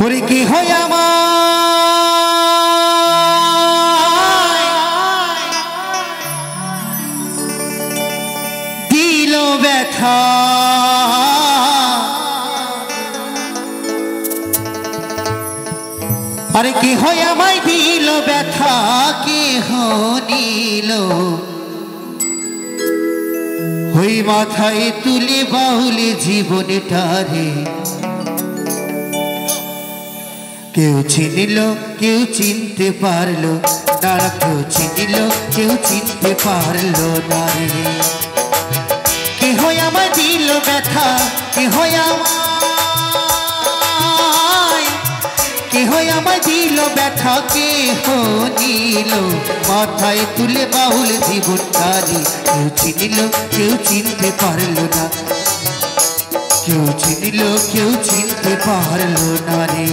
ওরে কি হয় আমার দিল ব্যথা আরে কি হয় আমায় দিল ব্যথা কে নিল হই মাথায় তুলে বাউলে জীবনটারে কেউ চিনিল কেউ চিনতে পারলো না কেউ চিনিল কেউ চিনতে পারলো না রে কে হয় আমায় দিল ব্যথা কে হয় আমায় দিল ব্যথা কে নিল মাথায় তুলে বাউল জীবনটারে কেউ চিনিল কেউ চিনতে পারলো না কেউ চিনিল কেউ চিনতে পারলো না রে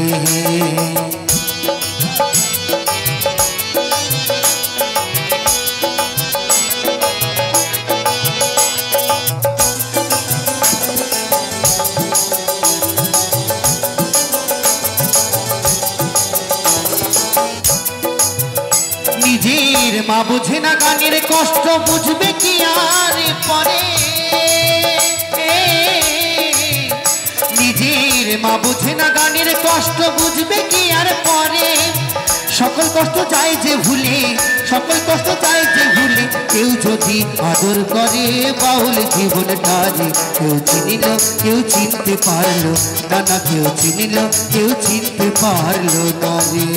নিজের মা বুঝে না গানের কষ্ট বুঝবে কি আর পরে নিজের মা বুঝে না গানের কষ্ট বুঝবে কি আর পরে সকল কষ্ট চায় যে ভুলে সকল কষ্ট চায় যে ভুলে কেউ যদি আদর করে বাউল জীবনটারে কেউ চিনিল কেউ চিনতে পারলো না না কেউ চিনিল কেউ চিনতে পারলো না রে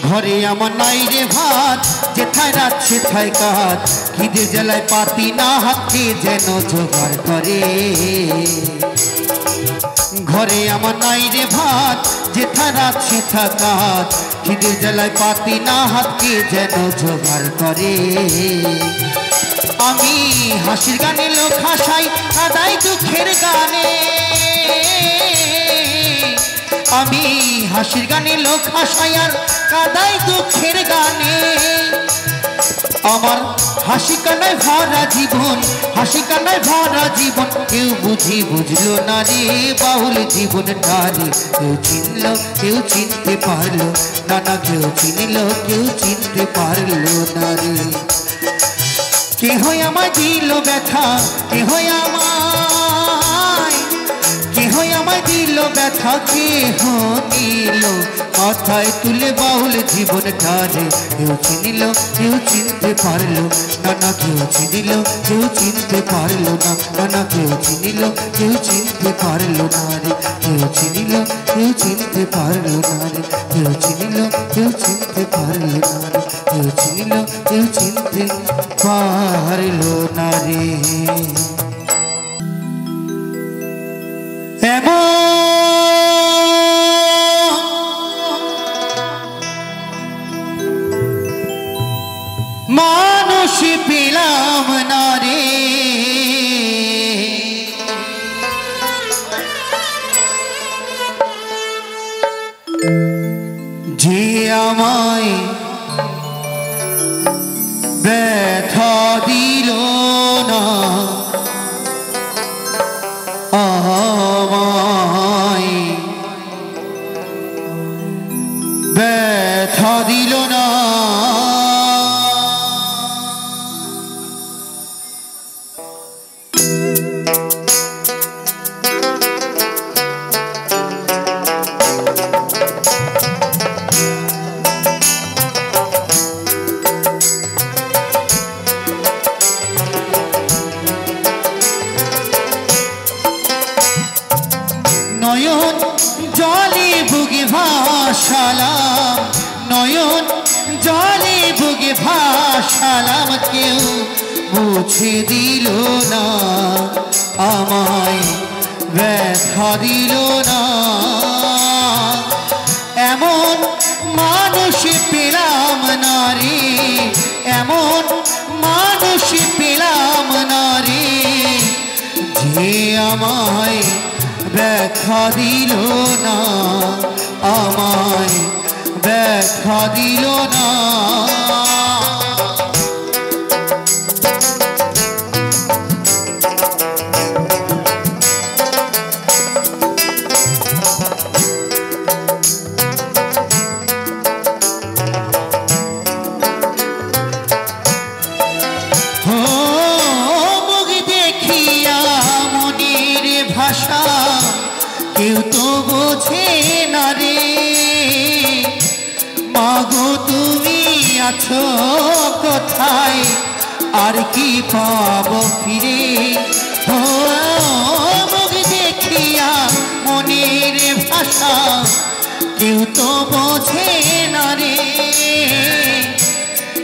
ঘরে আমার নাই রে ভাত যেথায় রাত সেথায় কাজ খিদে জ্বালায় পাতি না হাতকে যেন জোগাড় করে ঘরে আমার নাই রে ভাত যেথায় রাত সেথা কাজ খিদে জ্বালায় পাতি না হাতকে যেন জোগাড় করে আমি হাসির গানে লোক হাসাই কাদাই দুঃখের গানে আমি হাসির গানে লোক হাসাই আর কাদাই দুঃখের গানে আমার হাসি কান্নায় ভরা জীবন হাসি কান্নায় ভরা জীবন কেউ বুঝলো না রে বাউল জীবনটারে কেউ চিনল কেউ চিনতে পারলো না না কেউ চিনিল কেউ চিনতে পারলো না রে কে হয় আমায় দিল ব্যথা কে হয় আমায় দিল ব্যথা কে নিল মাথায় তুলে বাউল জীবনটারে কেউ চিনিল কেউ চিনতে পারলো না না কেউ চিনিল কেউ চিনতে পারলো না না না কেউ চিনিল কেউ চিনতে পারলো না রে কেউ চিনিল কেউ চিনতে পারলো না রে কেউ চিনিল কেউ চিনতে পারলো না রে কেউ চিনিল কেউ চিনতে পারলো না রে মানুষ পেলাম না রে যে আমায় ব্যথা দিল না আমায় ব্যথা দিল না নয়ন জলে বুকে ভাসালাম নয়ন জলে বুকে ভাসালাম কেউ মুছে দিল না আমায় ব্যথা দিল না এমন মানুষ পেলাম না রে এমন মানুষ পেলাম না রে যে আমায় দেখা দিল না আমায় দেখা দিল না কেউ তো বোঝে না রে মাগো তুমি আছো কোথায় আর কি পাবো ফিরে মুখ দেখিয়া মনের ভাষা কেউ তো বোঝে না রে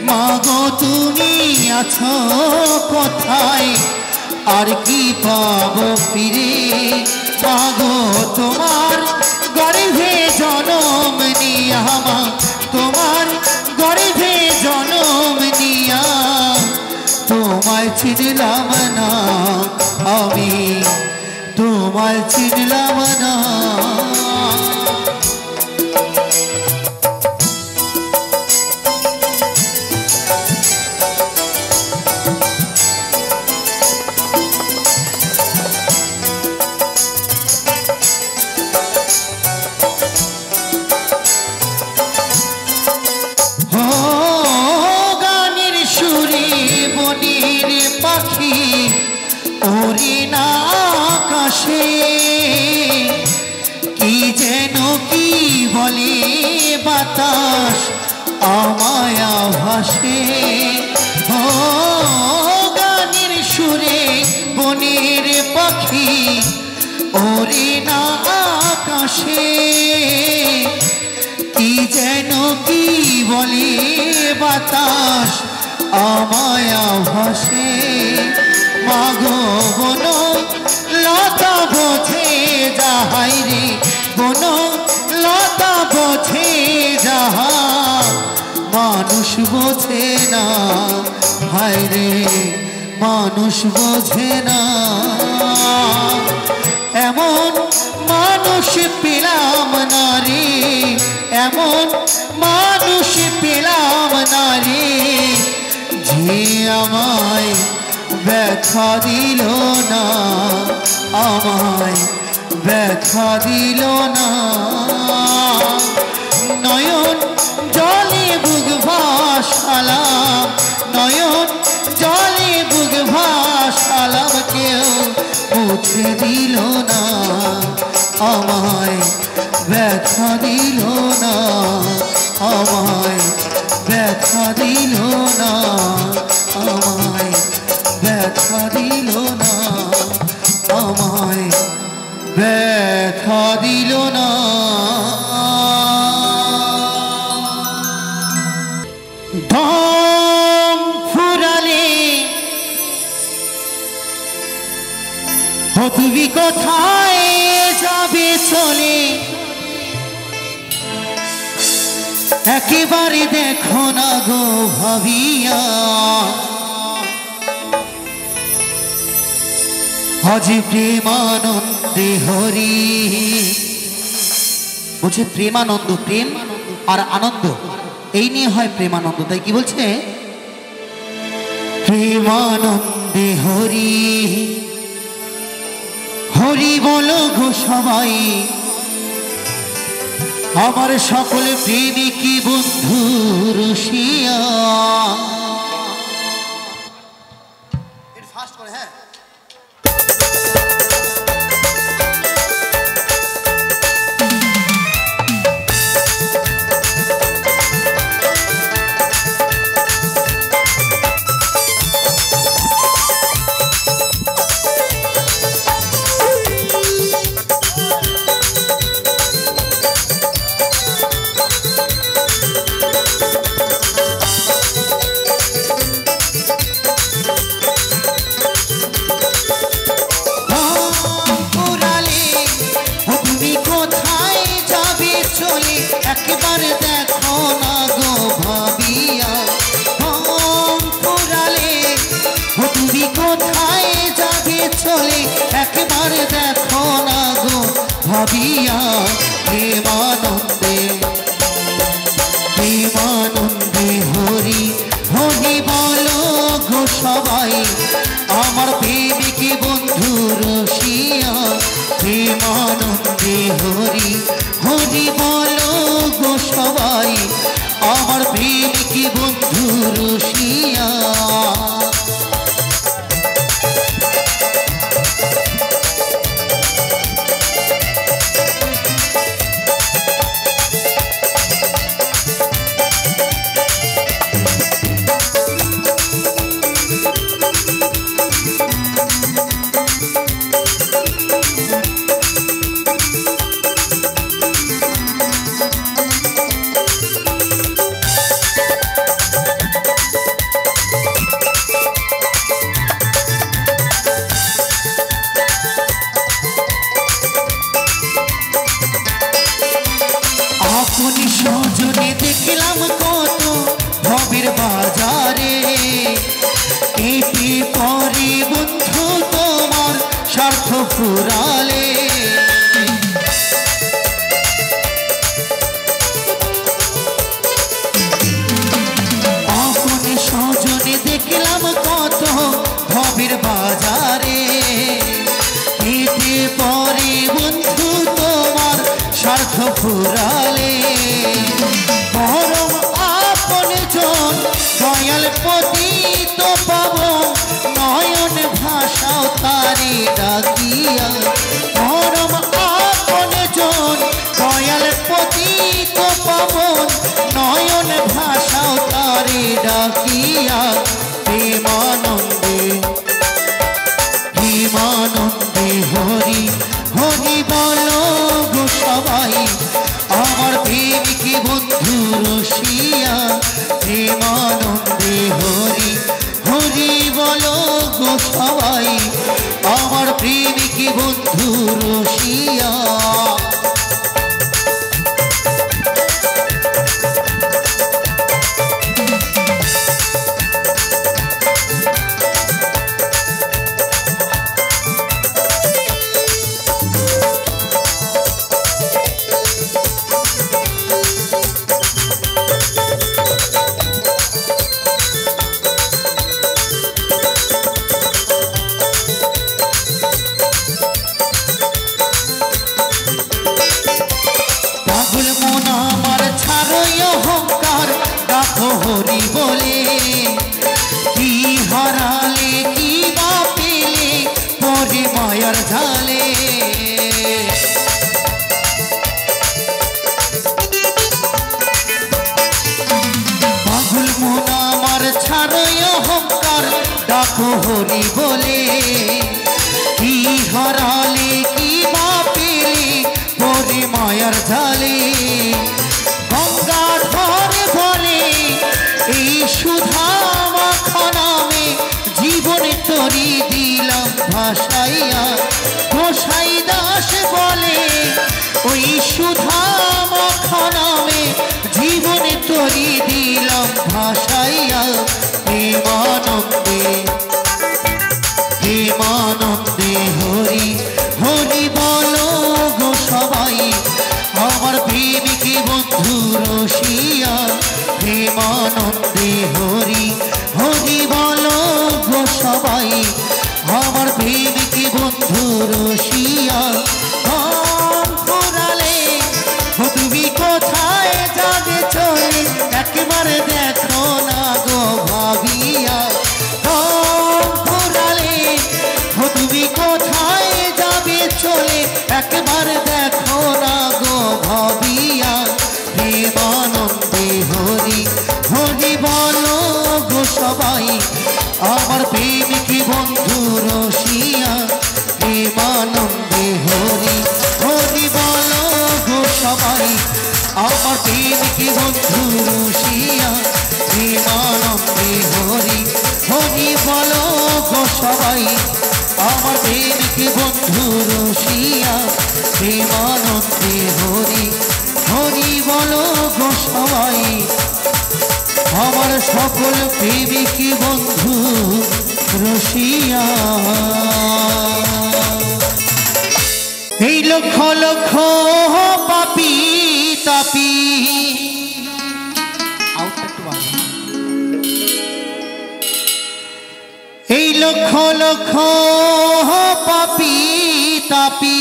মাগো তুমি আছো কোথায় আর কি পাবো ফিরে মাগো তোমার গর্ভে জনম নিয়া তোমার গর্ভে জনম নিয়া তোমায় চিনলাম না আমি তোমায় চিনলাম না ওরে না আকাশে কি যেন কি বলে বাতাস আমায় ভাসে গানের সুরে বনের পাখি ওরে না আকাশে কি যেন কি বলে বাতাস আমায় ভাসে মাগো বন লতা বোঝে যাহাই রে বন লতা বোঝে যাহা মানুষ বোঝে না হায় রে মানুষ বোঝে না এমন মানুষ পেলাম না রে এমন মানুষ পেলাম না রে যে আমায় ব্যথা দিল না আমায় ব্যথা দিল না নয়ন জলে বুক ভাসালাম নয়ন জলে বুক ভাসালাম কেউ মুছে দিল না আমায় ব্যথা দিল না আমায় ব্যথা দিল না আমায় ব্যথা দিল না আমায় ব্যথা দিল না দম ফুরালে তুমি কোথায় যাবে চলে একেবারে দেখো না গো ভাবিয়া আজি প্রেমানন্দে হরি বলছে প্রেমানন্দ প্রেম আর আনন্দ এই নিয়ে হয় প্রেমানন্দ তাই কি বলছে প্রেমানন্দে হরি হরি বলো গো সবাই আমার সকল প্রেমিকী বন্ধু রসিয়া ফাস্ট করে হ্যাঁ কোথায় যাবে চলে একবার দেখো না গো ভাবিয়া প্রেমানন্দে প্রেমানন্দে হরি হরি বলো গো সবাই আমার প্রেমিক বন্ধু রসিয়া প্রেমানন্দে হরি হরি বলো গো সবাই আমার প্রেমিক বন্ধু রসিয়া সজনে দেখলাম কত ভবের বাজারে এটি পরে বন্ধু তোমার স্বার্থ ফুরালে আপনি সজনে দেখলাম কত ভবের বাজারে এটি পরে বন্ধু তোমার স্বার্থ ফুরালে পরম আপন জন দয়াল পতিত পাবন নয়ন ভাষাও তারি ডাকিয়া পরম আপন জন দয়াল পতিত পাবন নয়ন ভাষাও তারি ডাকিয়া প্রেমানন্দে প্রেমানন্দে হরি হরি বলো গো সবাই আমার প্রেমিক বন্ধু রসিয়া প্রেমানন্দে হরি হরি বলো গো সবাই আমার প্রেমিক বন্ধু রসিয়া হরি বলে কি হারালে কি বা পেলে পরে মায়ার ঝালে পাগল মন আমার ছাড়ই অহংকার ডাকো হরি বলে কি হারালে কি বা পেলে পরে মায়ার ঝালে গঙ্গা ধরে বলে এই সুধা মাখা নামে জীবনে তরি দিলাম ভাসাইয়া গোসাই দাস বলে ওই সুধা মাখা নামে জীবনে তরি দিলাম ভাসাইয়া প্রেমানন্দে প্রেমানন্দে হরি হরি বলো গো সবাই আমার প্রেমিক বন্ধু রসিয়া প্রেমানন্দে হরি হরি বলো গো সবাই আমার প্রেমিক বন্ধু রসিয়া ফুরালে তুমি কোথায় যাবে চলে একবারে দেখো না গো ভাবিয়া ফুরালে তুমি কোথায় যাবে চলে একবার দেখো না গো ভাবিয়া প্রেমানন্দে হরি হরি বলো গো সবাই আমার প্রেমিক বন্ধু রসিয়া প্রেমানন্দে হরি হরি বলো গো সবাই আমার প্রেমিক বন্ধু রসিয়া প্রেমানন্দে হরি হরি বলো গো সবাই আমার প্রেমিক বন্ধু রসিয়া প্রেমানন্দে হরি হরি বলো গো সবাই আমার সকল প্রেমিক বন্ধু রসিয়া। এই লক্ষ লক্ষ পাপি তাপি এই লক্ষ লক্ষ পাপি তাপি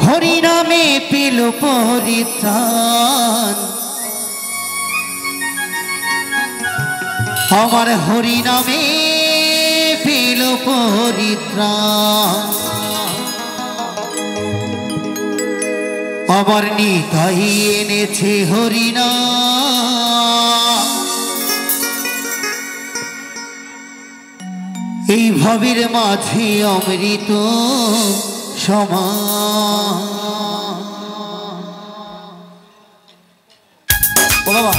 হরি নামে পেল পরিত্রাণ আমার হরি নামে পেল পরিত্রাণ আমার নিতাই এনেছে হরিনাম এই ভবের মাঝে অমৃত সমান ও বাবা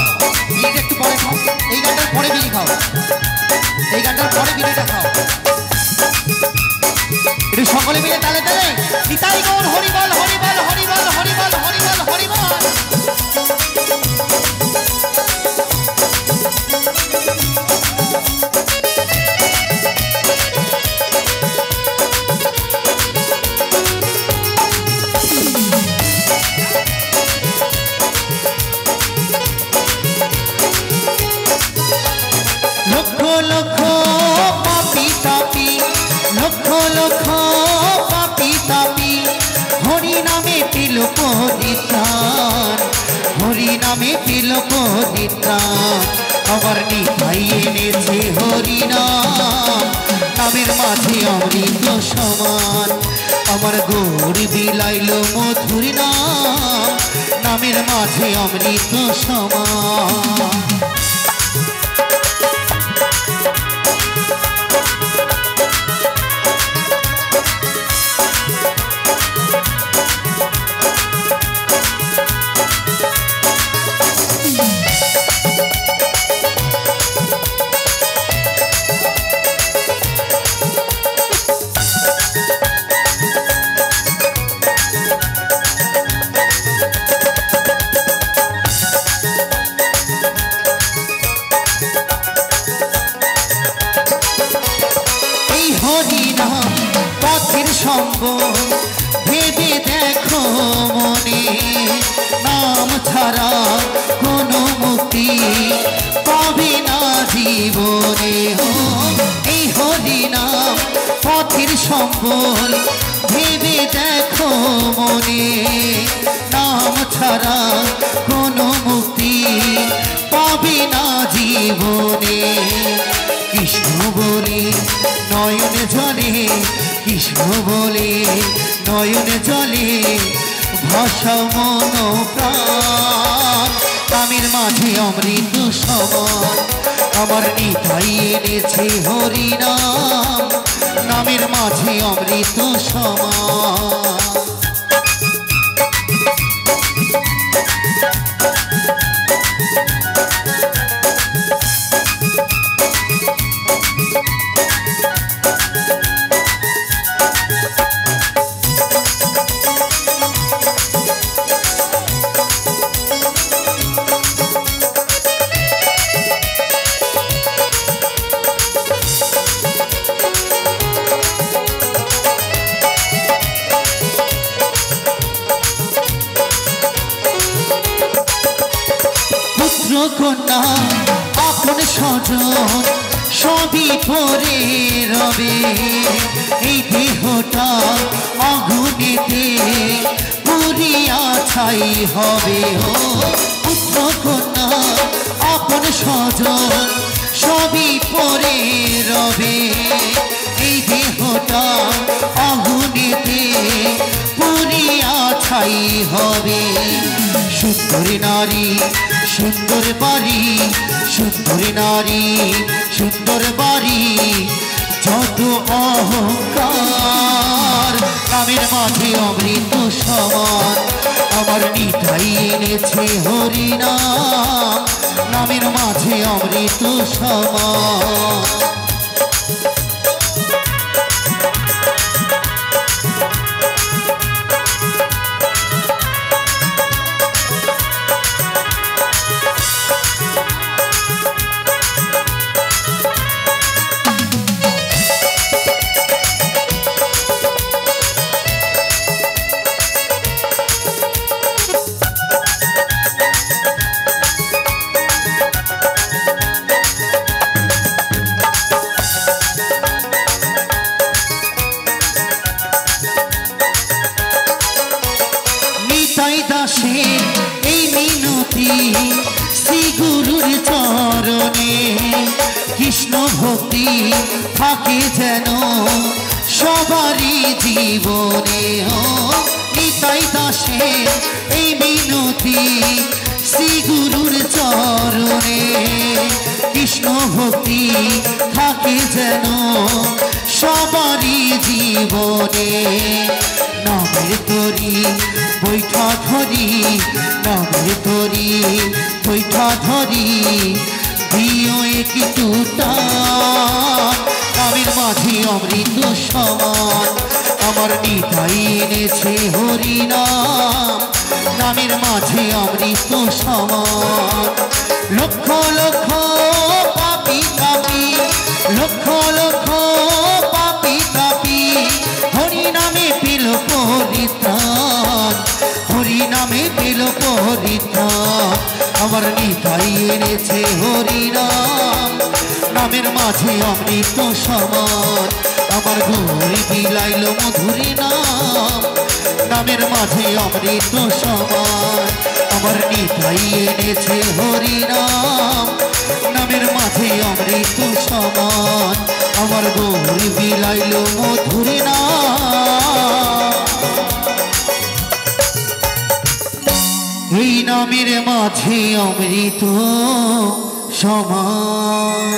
বিড়িটা একটু পরে খাও এই গানটার পরে বিড়ি খাও এই গানটার পরে বিড়িটা খাও একটু সকলে মিলে তালে তালে নিতাই গৌর হরিবল হরিবল হরিবল হরিবল হরিবল হরিবল লক্ষ লক্ষ পাপি তাপি লক্ষ লক্ষ পাপি তাপি হরি নামে পেল পরিত্রাণ হরি নামে পেল পরিত্রাণ আমার নিতাই এনেছে হরিনাম নামের মাঝে অমৃত সমান আমার গৌর বিলাইল মধুর নাম নামের মাঝে অমৃত সমান হরিনাম পথের সঙ্গ ভেবে দেখো মনে নাম ছাড়া কোনো মুক্তি পাবে না জীবনে এই হরিনাম পথের সম্বল ভেবে দেখো মনে নাম ছাড়া কোনো মুক্তি পাবে না জীবনে কৃষ্ণ বলে নয়নে জলে কৃষ্ণ বলে নয়নে জলে ভাষা মন প্রাণ নামের মাঝে অমৃত সমান আমার নিতাই এনেছে হরিনাম নামের মাঝে অমৃত সমান কন্যা আপন স্বজন সবই পরে রবে এই দেহটা আগুনেতে পুরিয়া ছাই হবে পুত্র কন্যা আপন স্বজন সবই পরে রবে এই দেহটা আগুনেতে পুরিয়া ছাই হবে সুন্দর নারী সুন্দর বাড়ি সুন্দর নারী সুন্দর বাড়ি যত অহংকার নামের মাঝে অমৃত সমান আমার নিতাই এনেছে হরিনাম নামের মাঝে অমৃত সমান শ্রী গুরুর চরণে কৃষ্ণ ভক্তি থাকে যেন সবারই জীবনে। নিতাই দাসে এই মিনতি শ্রী গুরুর চরণে কৃষ্ণ ভক্তি থাকে যেন সবারই জীবনে। নামের তরি বৈঠা ধরি, নামের তরি বৈঠা ধরি, দিও একটু টান। নামের মাঝে অমৃত সমান আমার নিতাই এনেছে হরিনাম। নামের মাঝে অমৃত সমান লক্ষ লক্ষ পাপি তাপি, লক্ষ লক্ষ পাপি তাপি হরিনামে পেল পরিত্রাণ, হরিনামে পেল পরিত্রাণ। আমার নিতাই এনেছে হরিনাম। নামের মাঝে অমৃত সমান আমার গৌরী বিলাইল মধুরী নাম। নামের মাঝে অমৃত সমান আমার নিতাই এনেছে হরিনাম। নামের মাঝে অমৃত সমান আমার গৌরী বিলাইল মধুরী নাম। এই নামের মাঝে অমৃত সমান।